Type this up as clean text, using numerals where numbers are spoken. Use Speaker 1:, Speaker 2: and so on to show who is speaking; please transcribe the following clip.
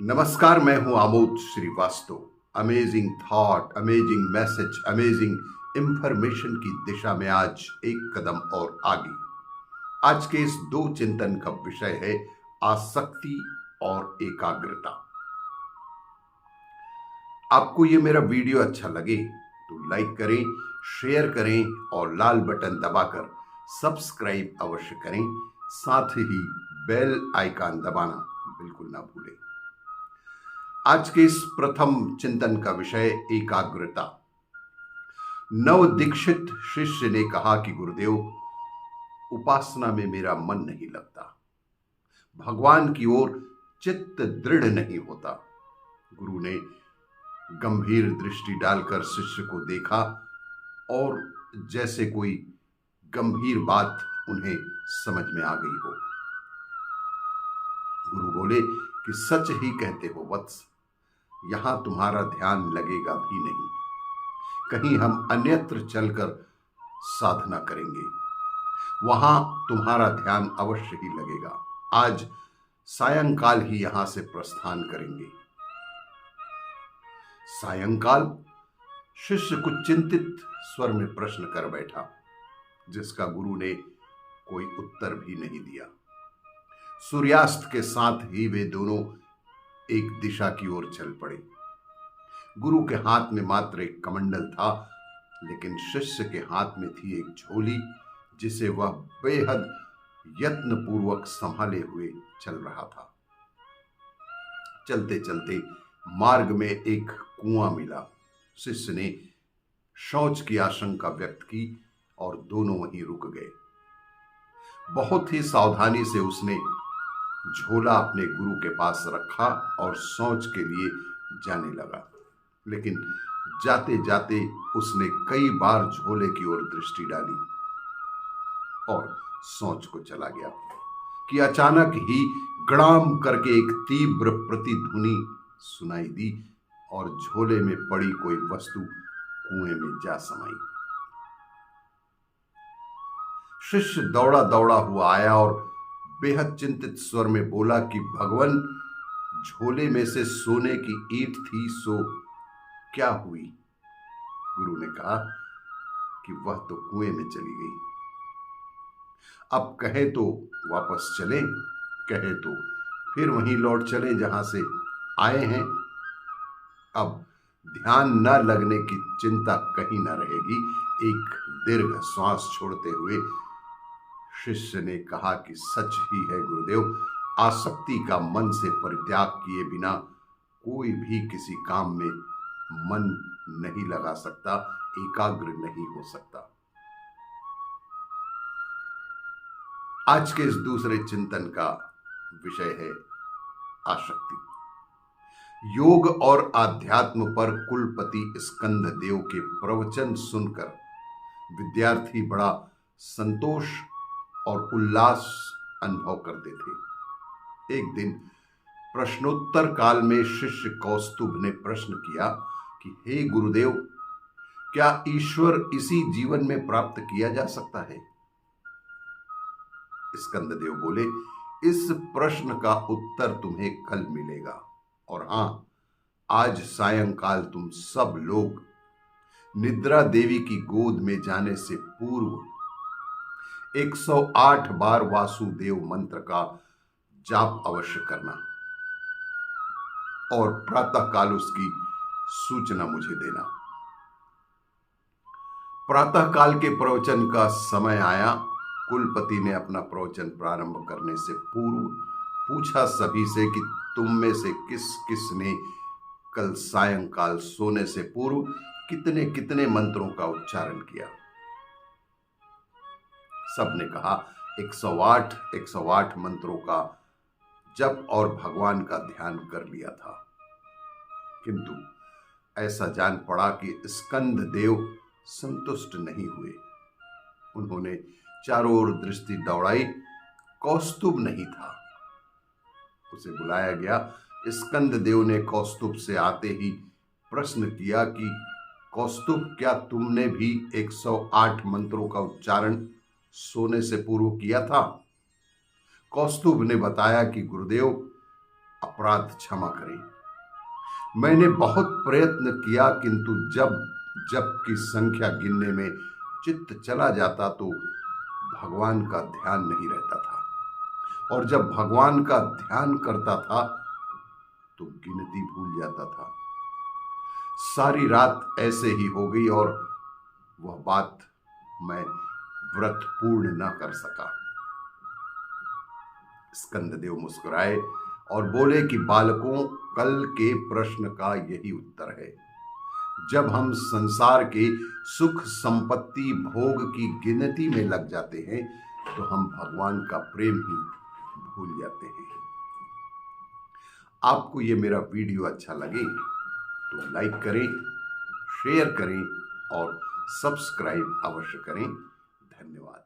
Speaker 1: नमस्कार, मैं हूं Amod Srivastava. Amazing thought, amazing message, amazing information की दिशा में आज एक कदम और आगे। आज के इस दो चिंतन का विषय है आसक्ति और एकाग्रता। आपको ये मेरा वीडियो अच्छा लगे तो लाइक करें, शेयर करें और लाल बटन दबाकर सब्सक्राइब अवश्य करें। साथ ही बेल आइकन दबाना बिल्कुल ना भूलें। आज के इस प्रथम चिंतन का विषय एकाग्रता। नव दीक्षित शिष्य ने कहा कि गुरुदेव, उपासना में मेरा मन नहीं लगता, भगवान की ओर चित्त दृढ़ नहीं होता। गुरु ने गंभीर दृष्टि डालकर शिष्य को देखा और जैसे कोई गंभीर बात उन्हें समझ में आ गई हो। गुरु बोले कि सच ही कहते हो वत्स, यहां तुम्हारा ध्यान लगेगा भी नहीं। कहीं हम अन्यत्र चलकर साधना करेंगे, वहां तुम्हारा ध्यान अवश्य ही लगेगा। आज सायंकाल ही यहां से प्रस्थान करेंगे। सायंकाल? शिष्य कुछ चिंतित स्वर में प्रश्न कर बैठा, जिसका गुरु ने कोई उत्तर भी नहीं दिया। सूर्यास्त के साथ ही वे दोनों एक दिशा की ओर चल पड़े। गुरु के हाथ में मात्र एक कमंडल था, लेकिन शिष्य के हाथ में थी एक झोली, जिसे वह बेहद यत्नपूर्वक संभाले हुए चल रहा था। चलते चलते मार्ग में एक कुआं मिला। शिष्य ने शौच की आशंका व्यक्त की और दोनों वहीं रुक गए। बहुत ही सावधानी से उसने झोला अपने गुरु के पास रखा और शौच के लिए जाने लगा। लेकिन जाते जाते उसने कई बार झोले की ओर दृष्टि डाली और शौच को चला गया कि अचानक ही गड़ाम करके एक तीव्र प्रतिध्वनि सुनाई दी और झोले में पड़ी कोई वस्तु कुएं में जा समाई। शिष्य दौड़ा दौड़ा हुआ आया और बेहद चिंतित स्वर में बोला कि भगवान, झोले में से सोने की ईंट थी, सो क्या हुई? गुरु ने कहा कि वह तो कुएं में चली गई। अब कहे तो वापस चले, कहे तो फिर वहीं लौट चले जहां से आए हैं। अब ध्यान न लगने की चिंता कहीं न रहेगी। एक दीर्घ श्वास छोड़ते हुए शिष्य ने कहा कि सच ही है गुरुदेव, आसक्ति का मन से परित्याग किए बिना कोई भी किसी काम में मन नहीं लगा सकता, एकाग्र नहीं हो सकता। आज के इस दूसरे चिंतन का विषय है आसक्ति। योग और अध्यात्म पर कुलपति स्कंद देव के प्रवचन सुनकर विद्यार्थी बड़ा संतोष और उल्लास अनुभव करते थे। एक दिन प्रश्नोत्तर काल में शिष्य कौस्तुभ ने प्रश्न किया कि हे गुरुदेव, क्या ईश्वर इसी जीवन में प्राप्त किया जा सकता है? स्कंददेव बोले, इस प्रश्न का उत्तर तुम्हें कल मिलेगा। और हां, आज सायंकाल तुम सब लोग निद्रा देवी की गोद में जाने से पूर्व 108 बार वासुदेव मंत्र का जाप अवश्य करना और प्रातःकाल उसकी सूचना मुझे देना। प्रातःकाल के प्रवचन का समय आया। कुलपति ने अपना प्रवचन प्रारंभ करने से पूर्व पूछा सभी से कि तुम में से किस किस ने कल सायंकाल सोने से पूर्व कितने कितने मंत्रों का उच्चारण किया। सबने कहा 108 मंत्रों का जप और भगवान का ध्यान कर लिया था। किंतु ऐसा जान पड़ा कि स्कंद देव संतुष्ट नहीं हुए। उन्होंने चारों ओर दृष्टि दौड़ाई, कौस्तुभ नहीं था। उसे बुलाया गया। स्कंद देव ने कौस्तुभ से आते ही प्रश्न किया कि कौस्तुभ, क्या तुमने भी 108 मंत्रों का उच्चारण सोने से पूर्व किया था? कौस्तुभ ने बताया कि गुरुदेव, अपराध क्षमा करें। मैंने बहुत प्रयत्न किया, किंतु जब जब की संख्या गिनने में चित्त चला जाता तो भगवान का ध्यान नहीं रहता था, और जब भगवान का ध्यान करता था तो गिनती भूल जाता था। सारी रात ऐसे ही हो गई और वह बात मैं व्रत पूर्ण न कर सका। स्कंददेव मुस्कुराए और बोले कि बालकों, कल के प्रश्न का यही उत्तर है। जब हम संसार के सुख संपत्ति भोग की गिनती में लग जाते हैं तो हम भगवान का प्रेम ही भूल जाते हैं। आपको ये मेरा वीडियो अच्छा लगे तो लाइक करें, शेयर करें और सब्सक्राइब अवश्य करें। धन्यवाद।